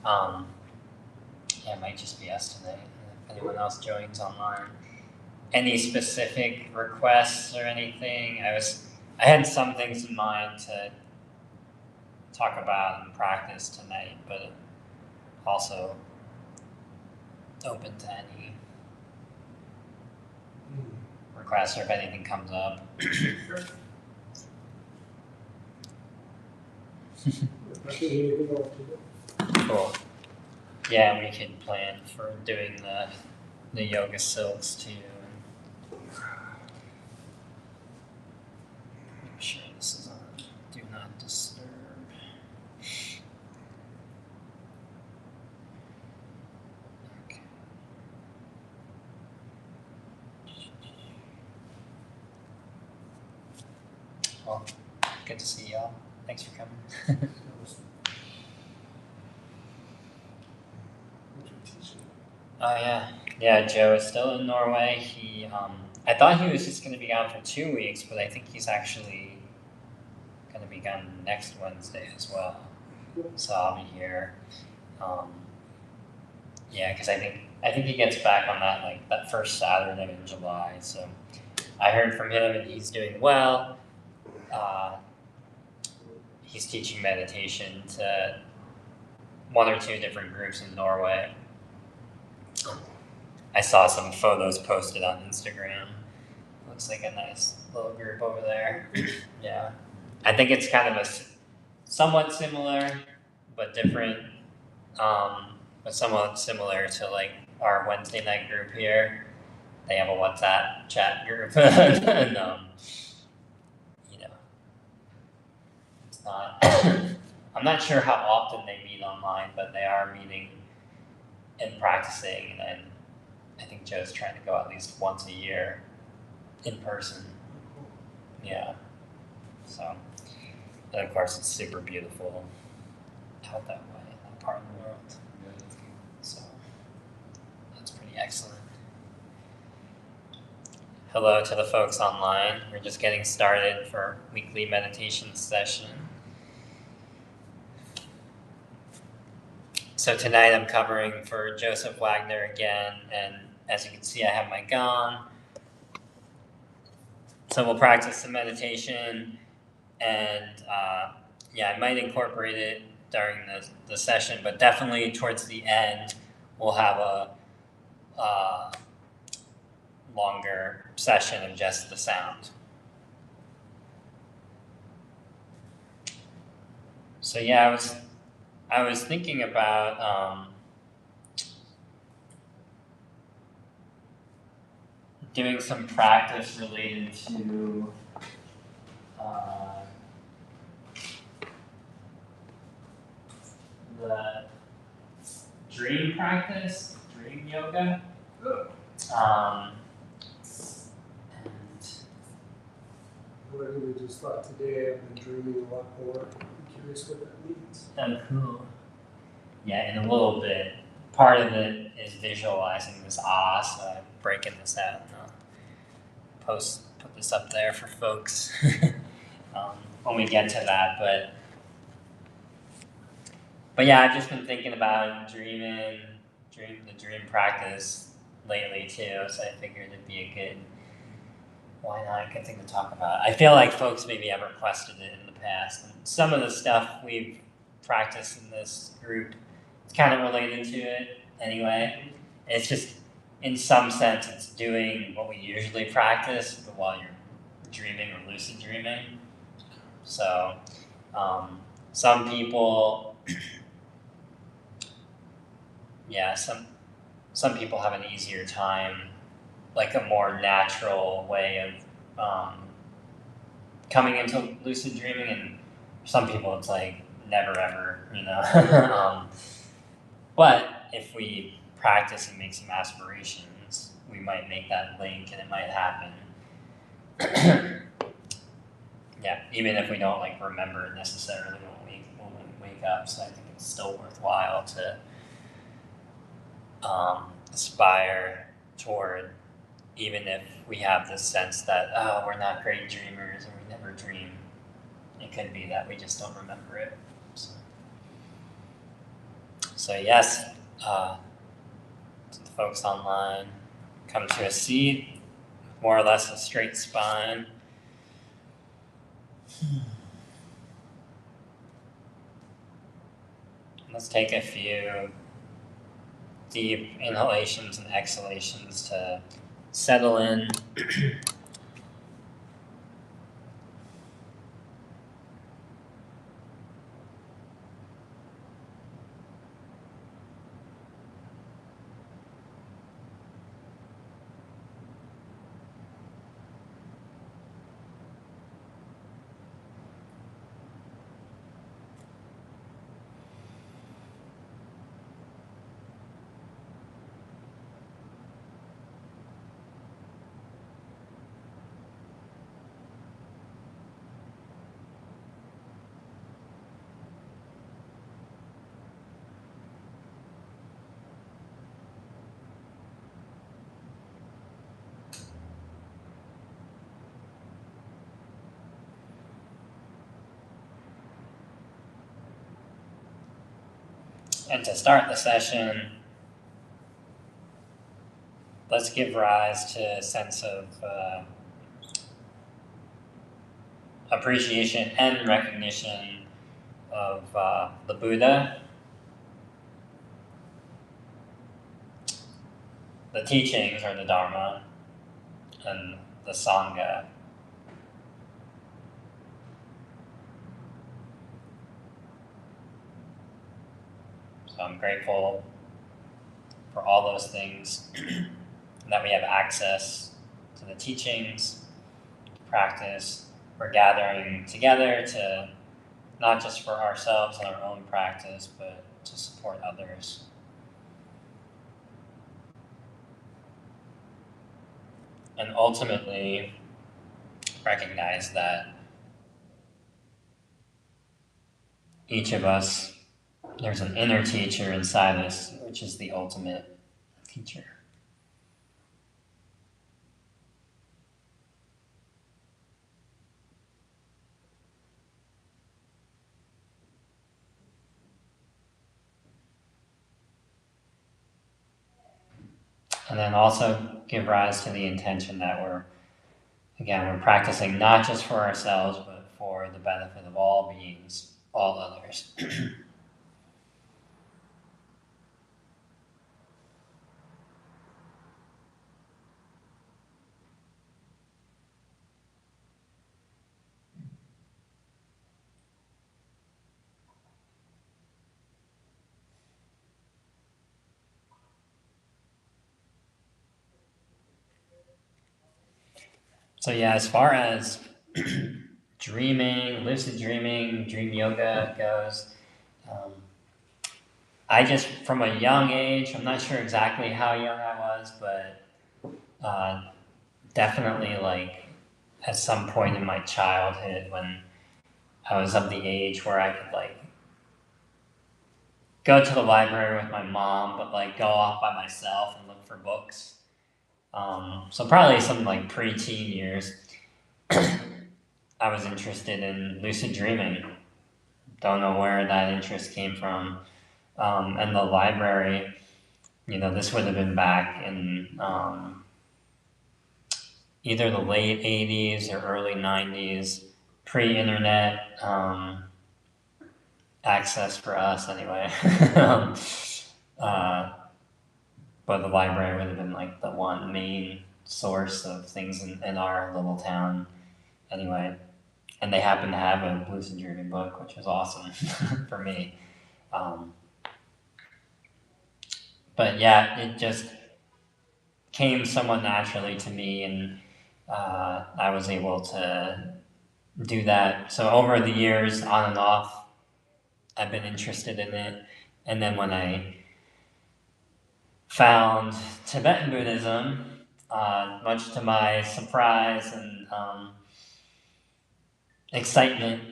Yeah, it might just be us tonight. If anyone else joins online. Any specific requests or anything? I had some things in mind to talk about and practice tonight, but also open to any requests or if anything comes up. Cool. Yeah, we can plan for doing the yoga silks too. Make sure this is on do not disturb. Okay. Well, good to see y'all. Thanks for coming. Oh yeah, Joe is still in Norway. I thought he was just going to be gone for 2 weeks, but I think he's actually going to be gone next Wednesday as well. So I'll be here. Yeah, because I think he gets back on that first Saturday in July. So I heard from him, and he's doing well. He's teaching meditation to 1 or 2 different groups in Norway. I saw some photos posted on Instagram. Looks like a nice little group over there. Yeah. I think it's kind of a somewhat similar, but different, but somewhat similar to like our Wednesday night group here. They have a WhatsApp chat group. And, it's not, I'm not sure how often they meet online, but they are meeting and practicing, and I think Joe's trying to go at least once a year in person. Yeah. So, and of course, it's super beautiful out that way, that part of the world. So, that's pretty excellent. Hello to the folks online. We're just getting started for our weekly meditation session. So tonight I'm covering for Joseph Wagner again, and as you can see, I have my gong. So we'll practice some meditation, and I might incorporate it during the session, but definitely towards the end, we'll have a longer session of just the sound. So yeah, I was thinking about doing some practice related to the dream practice, dream yoga. And Literally just thought today I've been dreaming a lot more. I'm curious what that means. Oh, cool. Yeah, in a little bit. Part of it is visualizing this so I'm breaking this out and I'll put this up there for folks when we get to that. But yeah, I've just been thinking about the dream practice lately too, so I figured it'd be a good thing to talk about. I feel like folks maybe have requested it in the past, and some of the stuff we've practiced in this group is kind of related to it anyway. It's just, in some sense, it's doing what we usually practice, but while you're dreaming or lucid dreaming. So, some people, some people have an easier time, like a more natural way of coming into lucid dreaming, and some people it's like never ever, but if we practice and make some aspirations, we might make that link and it might happen. Yeah, even if we don't like remember it necessarily when we wake up. So I think it's still worthwhile to aspire toward, even if we have this sense that, we're not great dreamers and we never dream. It could be that we just don't remember it. So yes, to the folks online, come to a seat, more or less a straight spine. Let's take a few deep inhalations and exhalations to settle in. And to start the session, let's give rise to a sense of appreciation and recognition of the Buddha, the teachings or the Dharma, and the Sangha. So I'm grateful for all those things, that we have access to the teachings, practice. We're gathering together to not just for ourselves and our own practice, but to support others. And ultimately, recognize that each of us, there's an inner teacher inside us, which is the ultimate teacher. And then also give rise to the intention that we're practicing not just for ourselves, but for the benefit of all beings, all others. So yeah, as far as dreaming, lucid dreaming, dream yoga goes, I just, from a young age, I'm not sure exactly how young I was, but definitely like at some point in my childhood when I was of the age where I could like go to the library with my mom, but like go off by myself and look for books. So probably some like pre-teen years, I was interested in lucid dreaming. Don't know where that interest came from. And the library, this would have been back in either the late 80s or early 90s, pre-internet access for us anyway. uh, but the library would have been like the one main source of things in our little town anyway. And they happened to have a lucid dreaming book, which was awesome for me. But yeah, it just came somewhat naturally to me, and I was able to do that. So over the years, on and off, I've been interested in it. And then when I found Tibetan Buddhism, much to my surprise and excitement,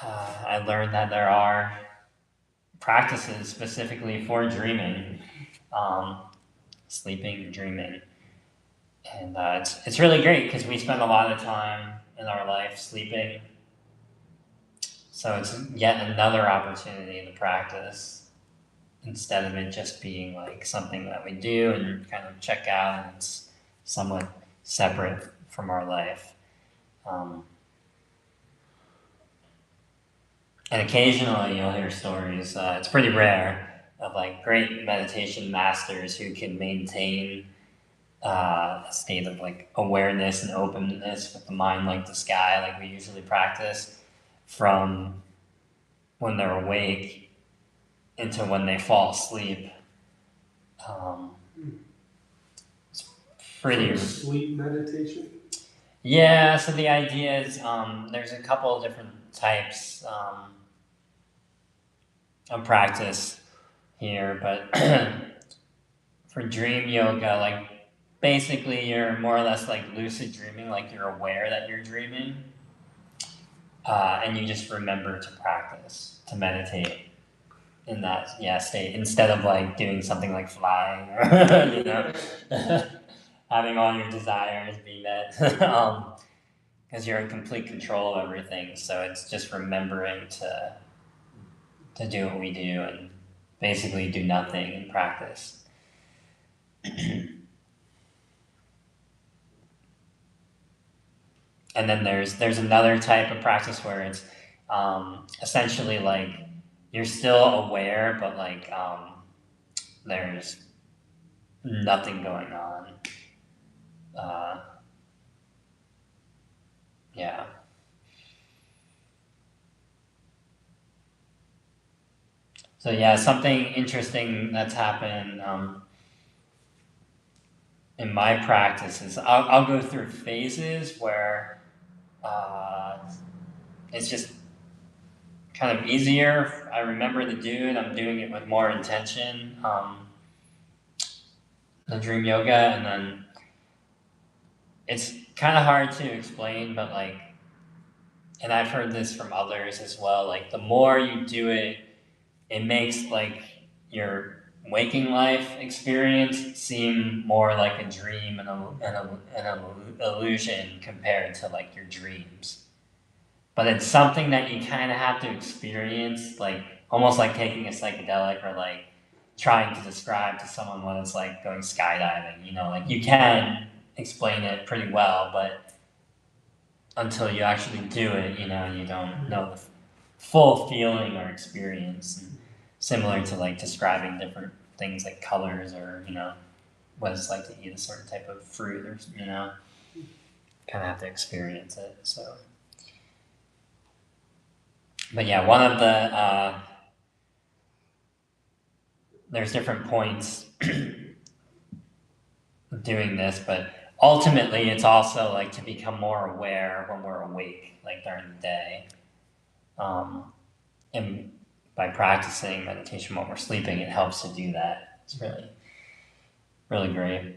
I learned that there are practices specifically for dreaming, sleeping, dreaming. And it's really great because we spend a lot of time in our life sleeping. So it's yet another opportunity to practice instead of it just being like something that we do and kind of check out, and it's somewhat separate from our life. And occasionally you'll hear stories, it's pretty rare, of like great meditation masters who can maintain a state of like awareness and openness with the mind like the sky, like we usually practice, from when they're awake into when they fall asleep. It's pretty. Sleep meditation? Yeah, so the idea is there's a couple of different types of practice here, but for dream yoga, like basically you're more or less like lucid dreaming, like you're aware that you're dreaming, and you just remember to practice, to meditate in that state, instead of like doing something like flying or you know having all your desires be met. Because you're in complete control of everything, so it's just remembering to do what we do and basically do nothing in practice. And then there's another type of practice where it's essentially like you're still aware, but like there's nothing going on. Yeah. So yeah, something interesting that's happened in my practice is I'll go through phases where it's just kind of easier. I remember to do it. I'm doing it with more intention. The dream yoga, and then it's kind of hard to explain, but like, and I've heard this from others as well. Like, the more you do it, it makes like your waking life experience seem more like a dream and an illusion compared to like your dreams. But it's something that you kind of have to experience, like almost like taking a psychedelic, or like trying to describe to someone what it's like going skydiving. You know, like you can explain it pretty well, but until you actually do it, you know, you don't know the full feeling or experience. And similar to like describing different things like colors, or you know what it's like to eat a certain type of fruit, or you know, kind of have to experience it. So. But yeah, one of the there's different points of doing this, but ultimately it's also like to become more aware when we're awake, like during the day. And by practicing meditation while we're sleeping, it helps to do that. It's really, really great.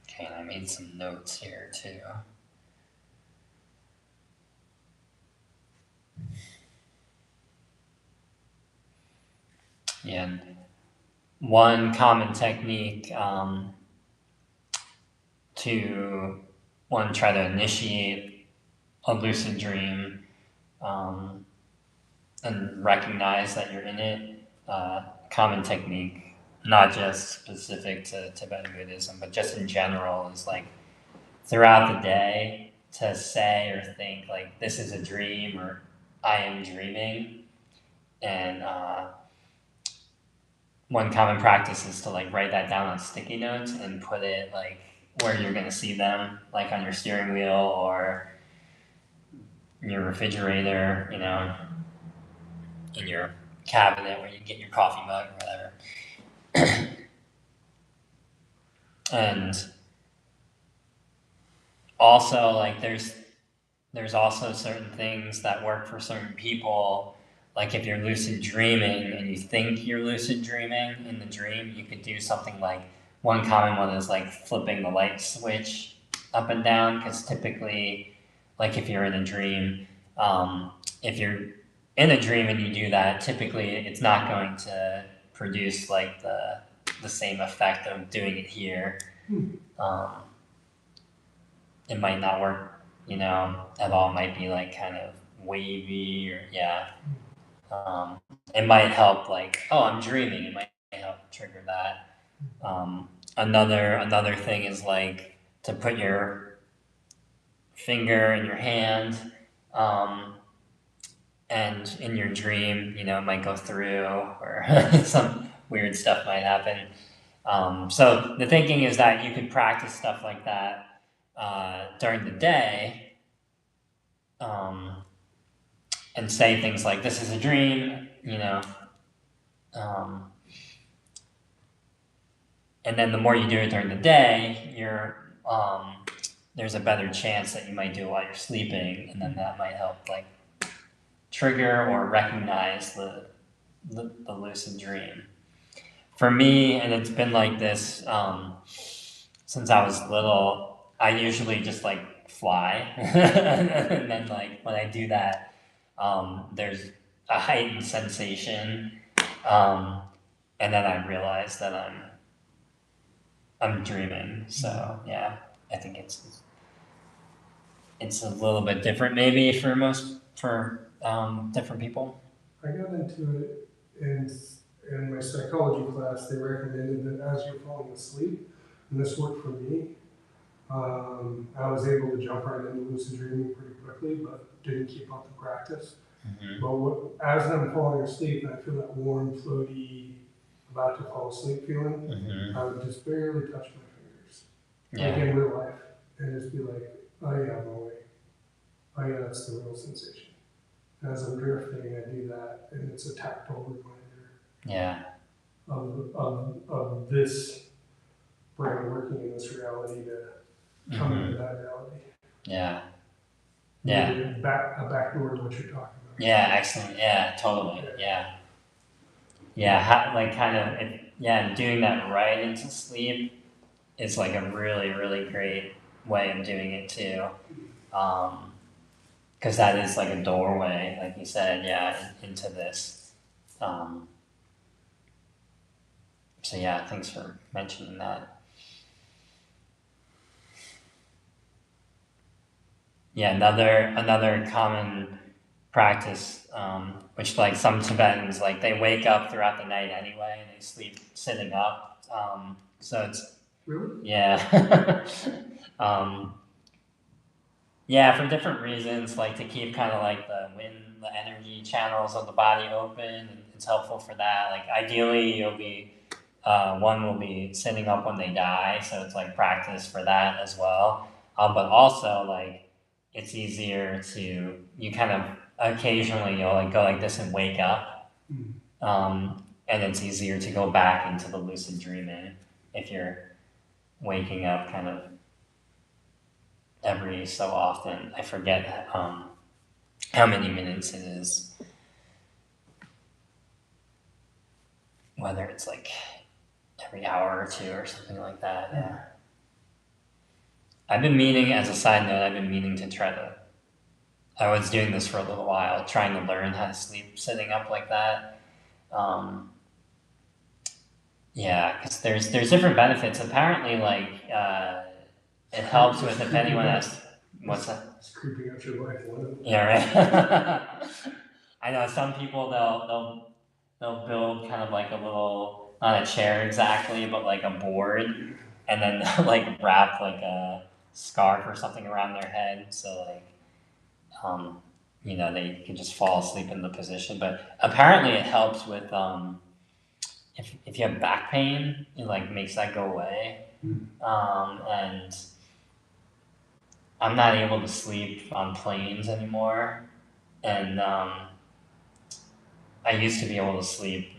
Okay, and I made some notes here too. And one common technique to one try to initiate a lucid dream and recognize that you're in it. Common technique, not just specific to Tibetan Buddhism, but just in general, is like throughout the day to say or think like this is a dream, or I am dreaming. And one common practice is to like write that down on sticky notes and put it like where you're gonna see them, like on your steering wheel or your refrigerator, you know, in your cabinet where you get your coffee mug or whatever. And also like there's also certain things that work for certain people. Like if you're lucid dreaming and you think you're lucid dreaming in the dream, you could do something like, one common one is like flipping the light switch up and down, because typically, like if you're in a dream, if you're in a dream and you do that, typically it's not going to produce like the same effect of doing it here. It might not work, at all. It might be like kind of wavy or it might help like, oh, I'm dreaming. It might help trigger that. Another thing is like to put your finger in your hand, and in your dream, it might go through or some weird stuff might happen. So the thinking is that you could practice stuff like that during the day, and say things like, "This is a dream," and then the more you do it during the day, there's a better chance that you might do it while you're sleeping, and then that might help like trigger or recognize the lucid dream. For me, and it's been like this since I was little, I usually just like fly, and then like when I do that, there's a heightened sensation, and then I realize that I'm dreaming. So yeah, I think it's a little bit different maybe for different people. I got into it in my psychology class. They recommended that as you're falling asleep, and this worked for me, I was able to jump right into lucid dreaming pretty quickly, but didn't keep up the practice. But as I'm falling asleep and I feel that warm, floaty, about to fall asleep feeling, I would just barely touch my fingers, like in real life, and just be like, oh yeah, I'm awake. Oh yeah, that's the real sensation. As I'm drifting, I do that, and it's a tactile reminder of this brain working in this reality to come into that reality. Yeah. A backdoor to what you're talking about. Yeah, excellent. Yeah, totally. Yeah. Doing that right into sleep is like a really, really great way of doing it too. Because that is like a doorway, like you said, into this. So yeah, thanks for mentioning that. Yeah, another common practice, which like some Tibetans, like they wake up throughout the night anyway, and they sleep sitting up. So it's really for different reasons, like to keep kind of like the energy channels of the body open, and it's helpful for that. Like ideally, one will be sitting up when they die, so it's like practice for that as well. But also like it's easier you kind of occasionally you'll like go like this and wake up, and it's easier to go back into the lucid dreaming if you're waking up kind of every so often. I forget how many minutes it is, whether it's like every hour or two or something like that. Yeah. I've been meaning, as a side note, I was doing this for a little while, trying to learn how to sleep sitting up like that. Because there's different benefits. Apparently, like it helps with if anyone has what's that? It's creeping out your life. Yeah, right. I know some people they'll build kind of like a little, not a chair exactly, but like a board, and then they'll like wrap like a scarf or something around their head, so like they can just fall asleep in the position. But apparently it helps with if you have back pain, it like makes that go away. And I'm not able to sleep on planes anymore, and I used to be able to sleep,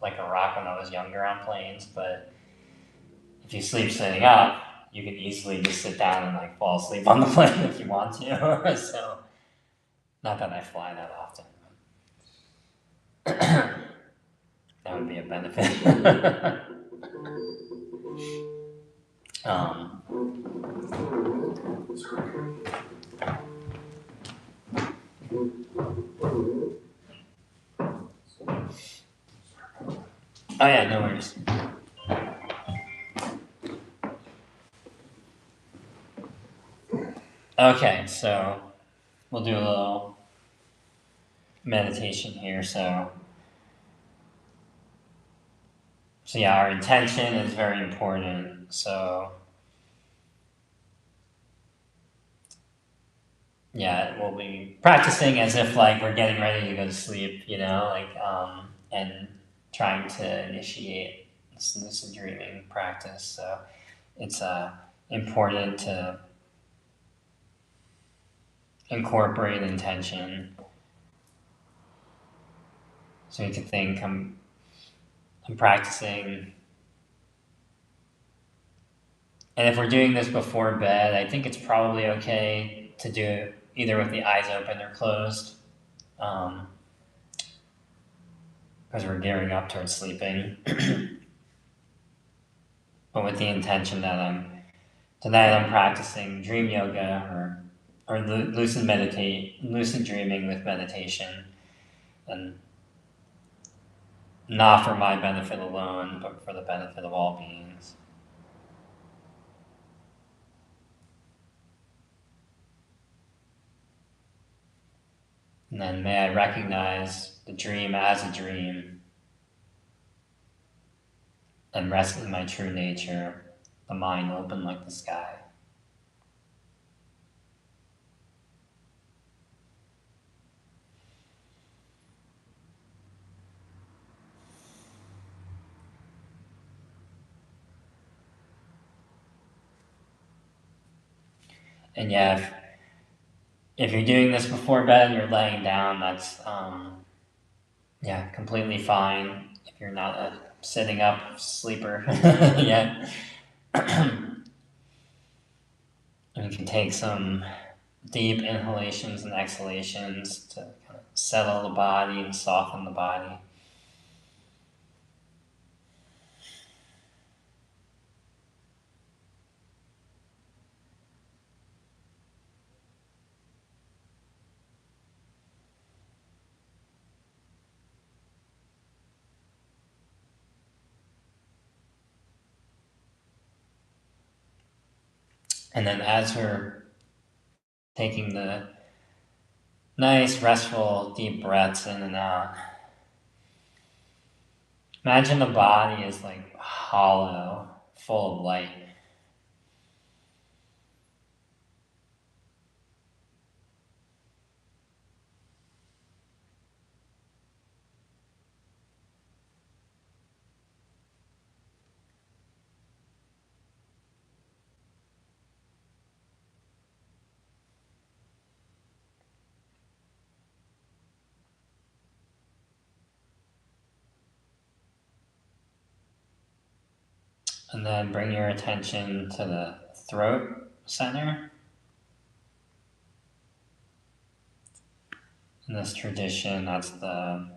like a rock when I was younger on planes, but if you sleep sitting up, you can easily just sit down and like fall asleep on the plane if you want to. So, not that I fly that often. That would be a benefit. Oh yeah, no worries. Okay, so we'll do a little meditation here. So yeah, our intention is very important. So yeah, we'll be practicing as if like we're getting ready to go to sleep, and trying to initiate this lucid dreaming practice. So it's important to incorporate intention. So you can think, I'm practicing, and if we're doing this before bed, I think it's probably okay to do it either with the eyes open or closed, because we're gearing up towards sleeping. But with the intention that tonight I'm practicing dream yoga or lucid dreaming with meditation, and not for my benefit alone, but for the benefit of all beings. And then may I recognize the dream as a dream and rest in my true nature, the mind open like the sky. And yeah, if you're doing this before bed and you're laying down, that's completely fine. If you're not a sitting up sleeper yet, you can take some deep inhalations and exhalations to kind of settle the body and soften the body. And then as we're taking the nice, restful, deep breaths in and out, imagine the body is like hollow, full of light. And then bring your attention to the throat center. In this tradition, that's the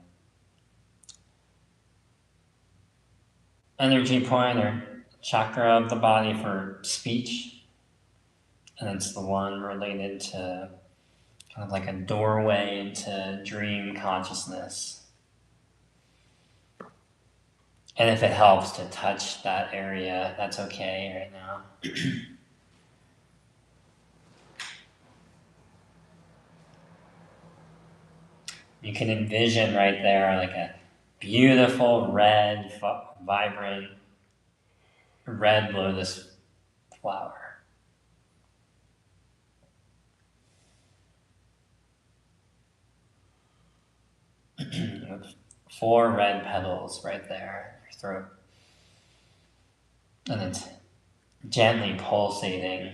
energy point or chakra of the body for speech. And it's the one related to kind of like a doorway into dream consciousness. And if it helps to touch that area, that's okay right now. You can envision right there like a beautiful red, vibrant red lotus flower. With 4 red petals right there in your throat. And it's gently pulsating.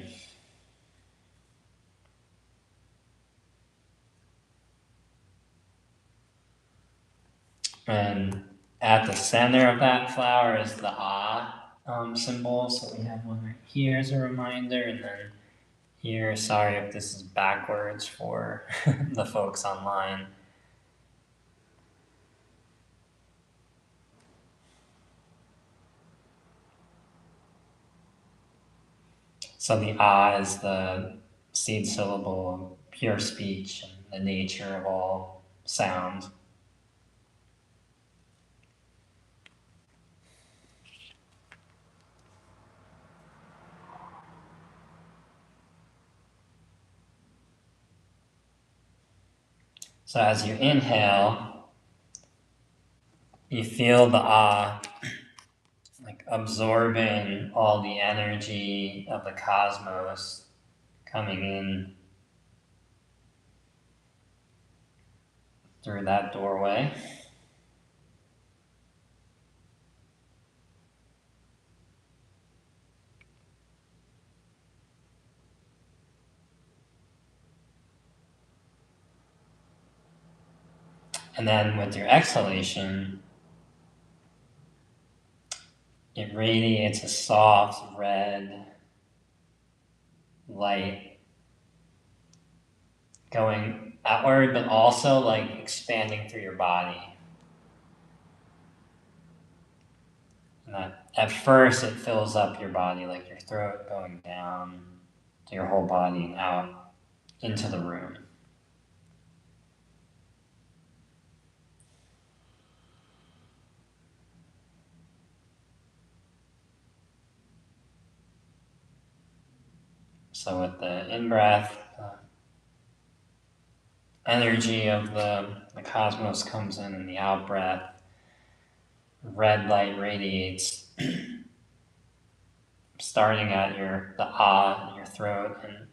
And at the center of that flower is the ah symbol. So we have one right here as a reminder, and then here, sorry if this is backwards for the folks online. So the ah is the seed syllable of pure speech and the nature of all sound. So as you inhale, you feel the ah like absorbing all the energy of the cosmos coming in through that doorway. And then with your exhalation, it radiates a soft red light going outward, but also like expanding through your body. And at first, it fills up your body, like your throat going down to your whole body and out into the room. So with the in-breath, energy of the cosmos comes in, and the out-breath, red light radiates, starting at the ah in your throat and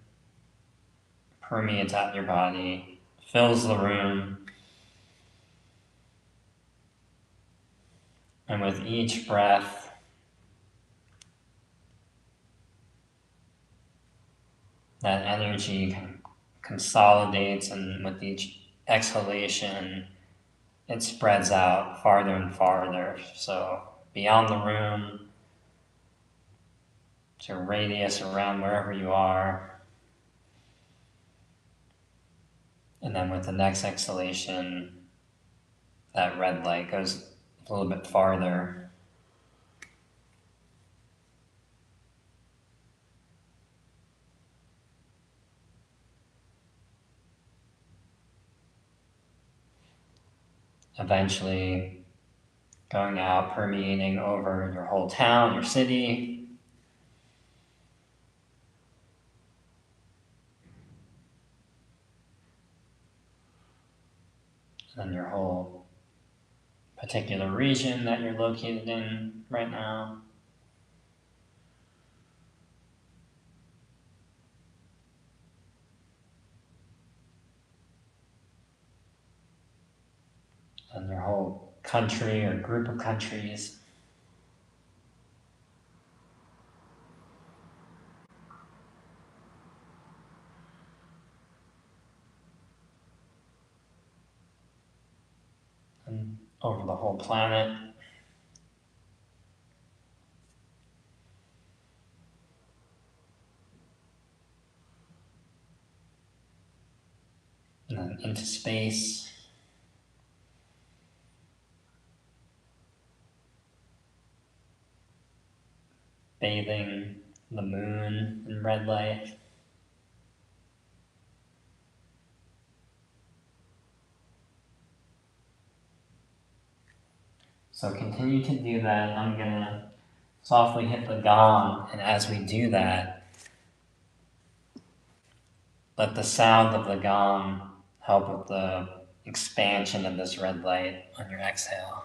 permeates out your body, fills the room, and with each breath, that energy consolidates, and with each exhalation, it spreads out farther and farther. So beyond the room, to a radius around wherever you are. And then with the next exhalation, that red light goes a little bit farther. Eventually going out, permeating over your whole town, your city. And your whole particular region that you're located in right now. And your whole country or group of countries. And over the whole planet. And then into space. Bathing the moon in red light. So continue to do that. I'm gonna softly hit the gong, and as we do that, let the sound of the gong help with the expansion of this red light on your exhale.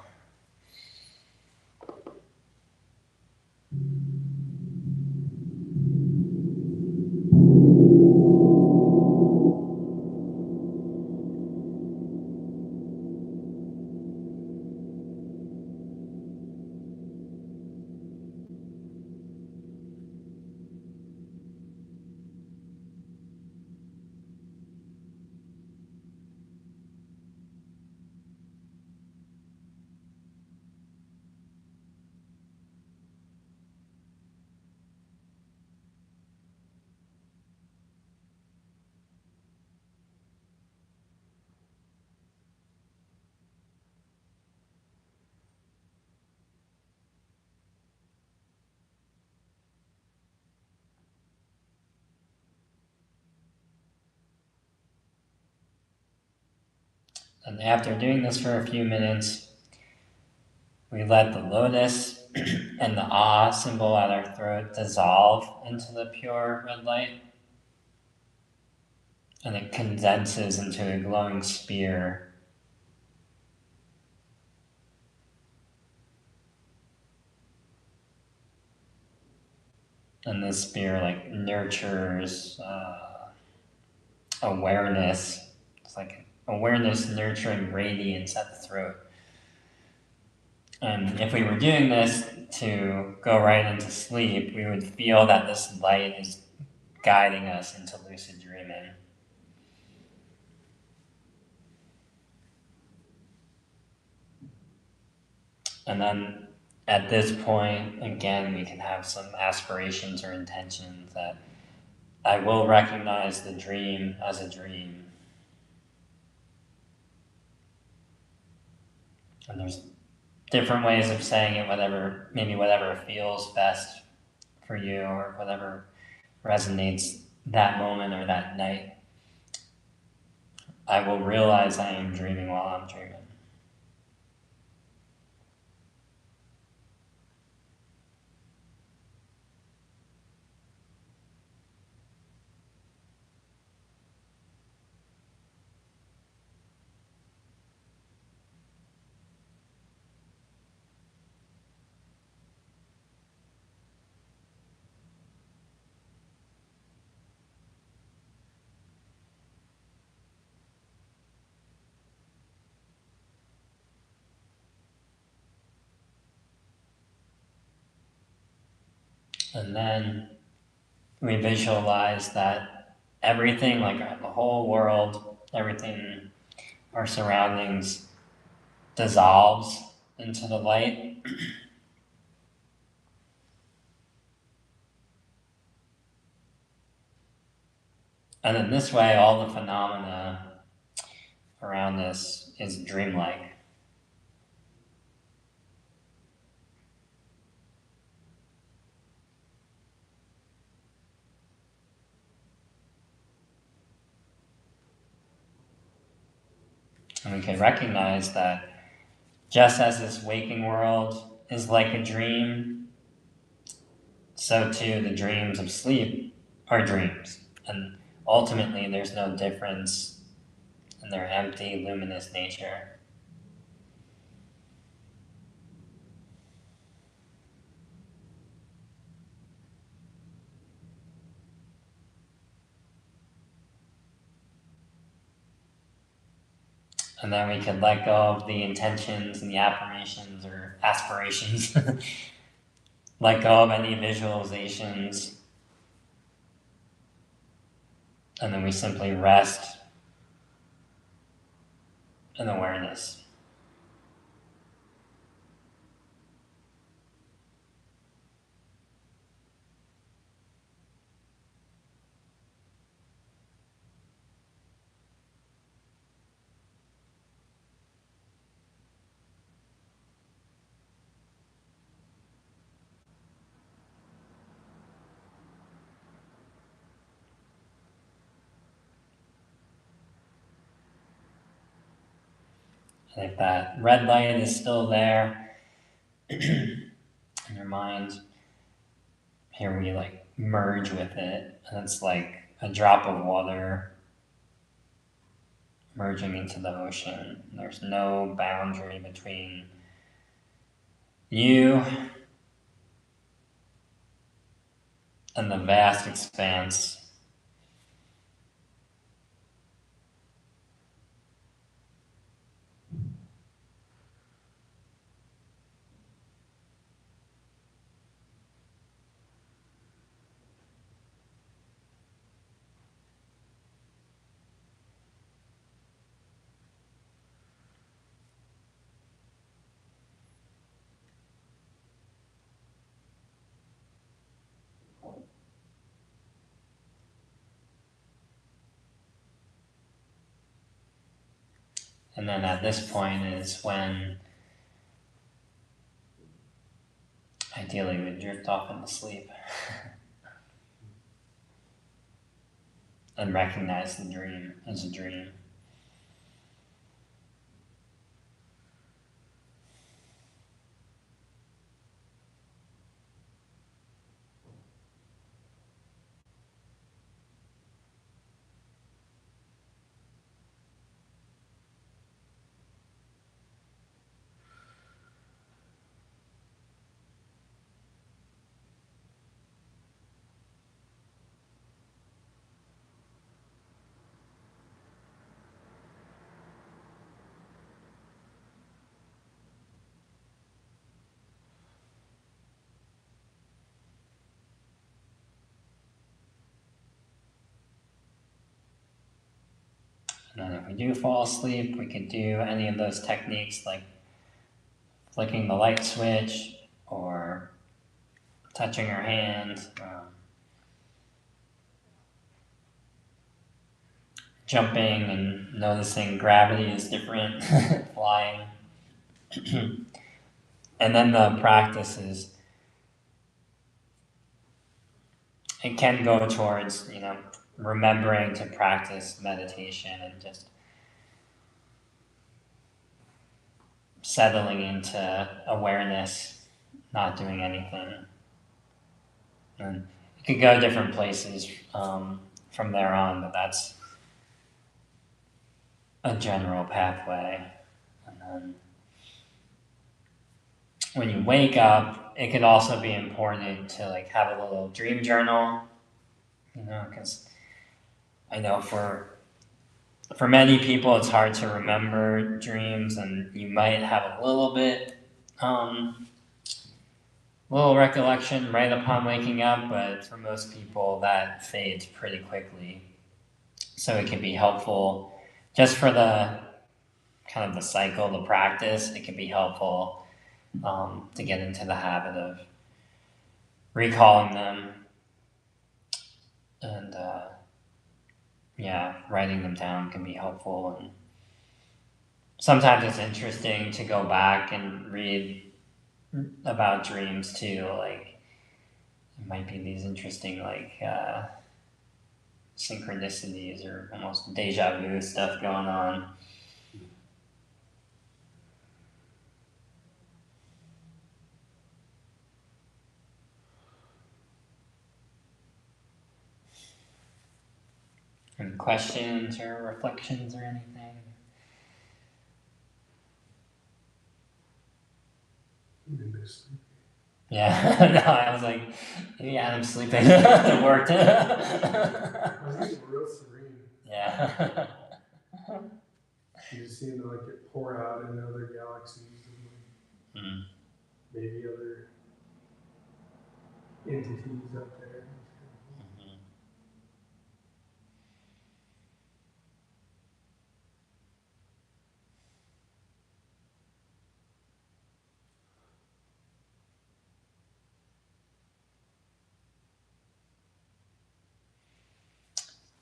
And after doing this for a few minutes, we let the lotus and the ah symbol at our throat dissolve into the pure red light. and it condenses into a glowing sphere. And this sphere like nurtures awareness. It's like awareness nurturing radiance at the throat. And if we were doing this to go right into sleep, we would feel that this light is guiding us into lucid dreaming. And then at this point, again, we can have some aspirations or intentions that I will recognize the dream as a dream. And there's different ways of saying it, whatever feels best for you or whatever resonates that moment or that night. I will realize I am dreaming while I'm dreaming. And then we visualize that everything, like the whole world, everything, our surroundings, dissolves into the light. And in this way, all the phenomena around us is dreamlike. And we can recognize that just as this waking world is like a dream, so too the dreams of sleep are dreams. And ultimately, there's no difference in their empty, luminous nature. And then we could let go of the intentions and the affirmations or aspirations, let go of any visualizations, and then we simply rest in awareness. And if that red light is still there in your mind, here we like merge with it, and it's like a drop of water merging into the ocean. There's no boundary between you and the vast expanse. And then at this point is when ideally we drift off into sleep and recognize the dream as a dream. we do fall asleep, we could do any of those techniques like flicking the light switch or touching our hand, jumping and noticing gravity is different, flying. And then the practice is, it can go towards, remembering to practice meditation and just settling into awareness, not doing anything. And it could go different places from there on, but that's a general pathway. And then when you wake up, it could also be important to like have a little dream journal, because I know for many people it's hard to remember dreams, and you might have a little bit, little recollection right upon waking up, but for most people that fades pretty quickly. So it can be helpful just for the kind of the cycle, the practice. It can be helpful to get into the habit of recalling them and writing them down can be helpful. And sometimes it's interesting to go back and read about dreams too. Like it might be these interesting like synchronicities or almost deja vu stuff going on. Any questions or reflections or anything? Yeah, no, I was like, maybe Adam's sleeping. It worked. I was getting real serene. Yeah. You just seem to like it pour out into other galaxies and maybe other entities out there.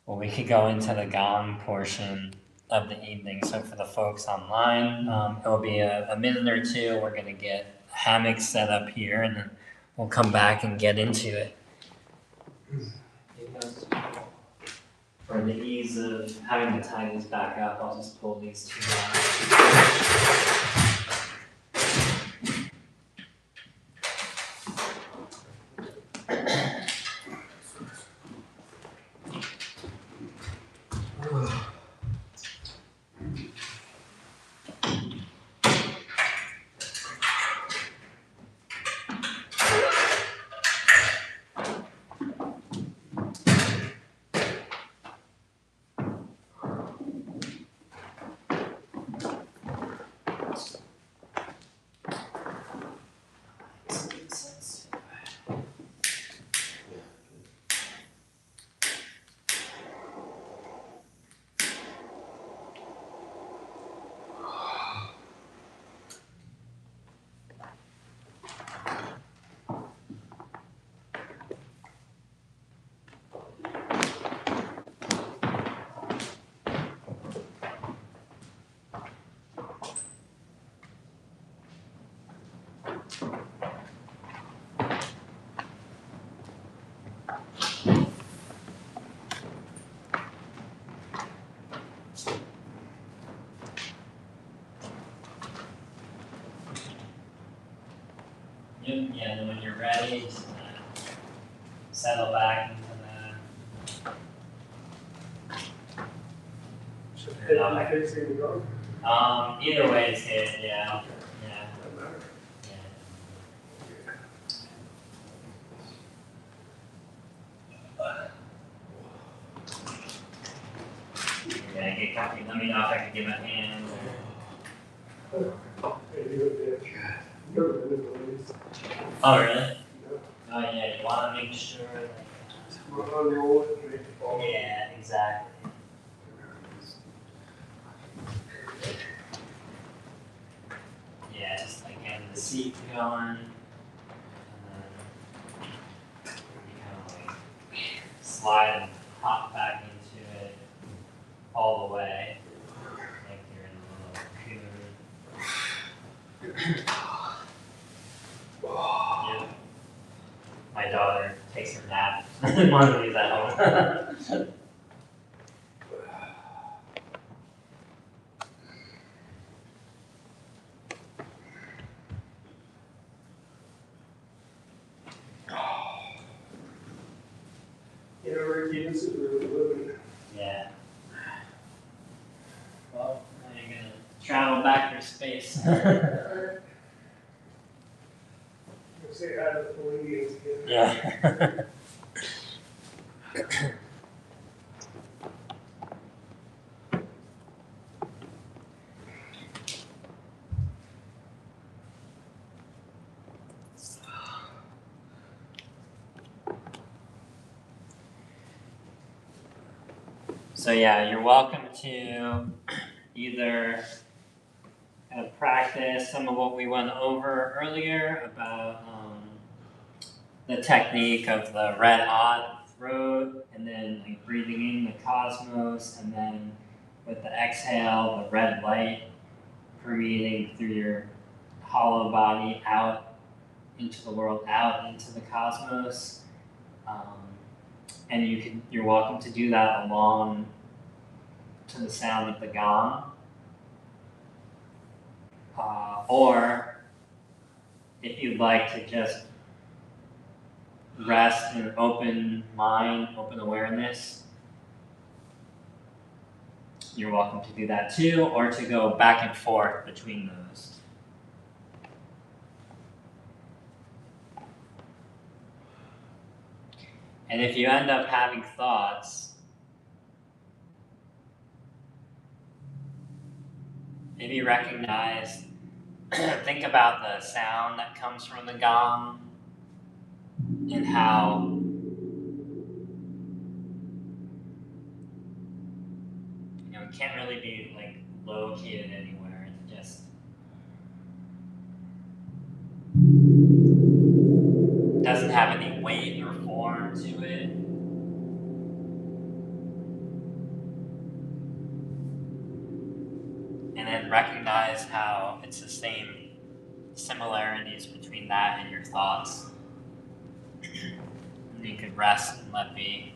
Well, we could go into the gong portion of the evening. So for the folks online, it will be a minute or two. We're going to get hammocks set up here, and then we'll come back and get into it. For the ease of having to tie these back up, I'll just pull these two out. Yeah, then when you're ready, just settle back into Should facing the dog? either way is good, yeah. Yeah. Doesn't matter. Yeah, get comfy. Let me know if I can give a hand. Hey, you a bitch. You're a bitch. Oh, really? Oh, yeah, you want to make sure. Roll it and make it fall. Yeah, exactly. seat going. And then you kind of like slide and hop back into it all the way. Like you're in a little cocoon. Yeah. My daughter takes her nap one of these at home. You know, Ricky, this is really living. Yeah. Well, now you're gonna travel back through space. Alright. I'll say hi to the Palladians again. Yeah. So yeah, you're welcome to either kind of practice some of what we went over earlier about the technique of the red hot throat, and then like breathing in the cosmos, and then with the exhale, the red light permeating through your hollow body out into the world, out into the cosmos. And you're welcome to do that along to the sound of the gong. Or if you'd like to just rest in an open mind, open awareness, you're welcome to do that too, or to go back and forth between those. And if you end up having thoughts, maybe recognize, think about the sound that comes from the gong and how it can't really be like located anywhere. It just doesn't have any weight or form to it. And then recognize how it's the same similarities between that and your thoughts. And you could rest and let be.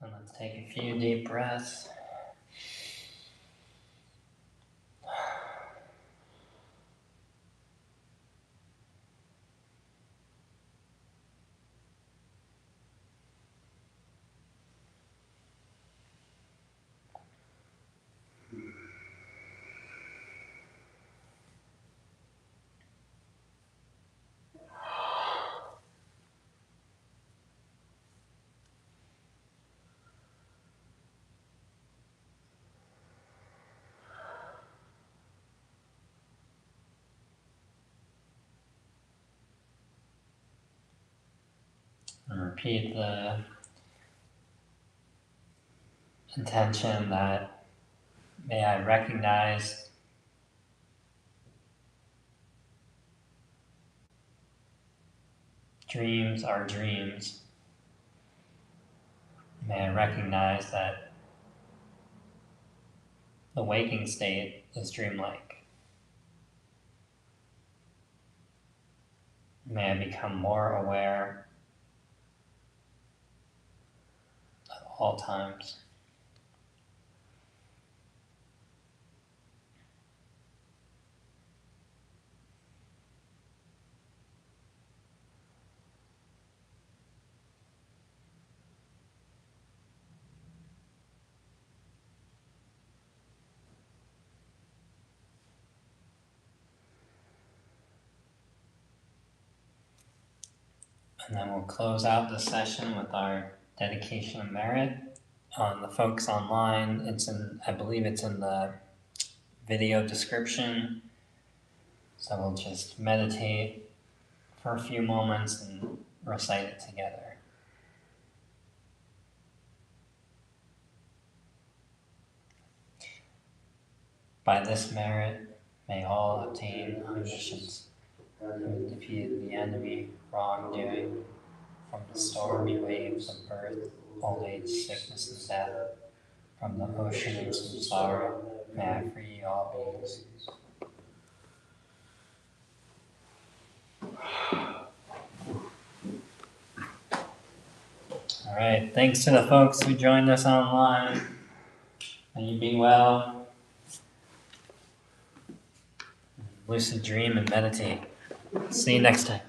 And let's take a few deep breaths. And repeat the intention that may I recognize dreams are dreams, may I recognize that the waking state is dreamlike. May I become more aware at all times. And then we'll close out the session with our dedication of merit. The folks online, I believe it's in the video description. So we'll just meditate for a few moments and recite it together. By this merit, may all obtain omniscience, having defeated the enemy, wrongdoing, from the stormy waves of birth, old age, sickness, and death, from the ocean of samsara, may I free all beings. All right, thanks to the folks who joined us online. May you be well. Lucid dream and meditate. See you next time.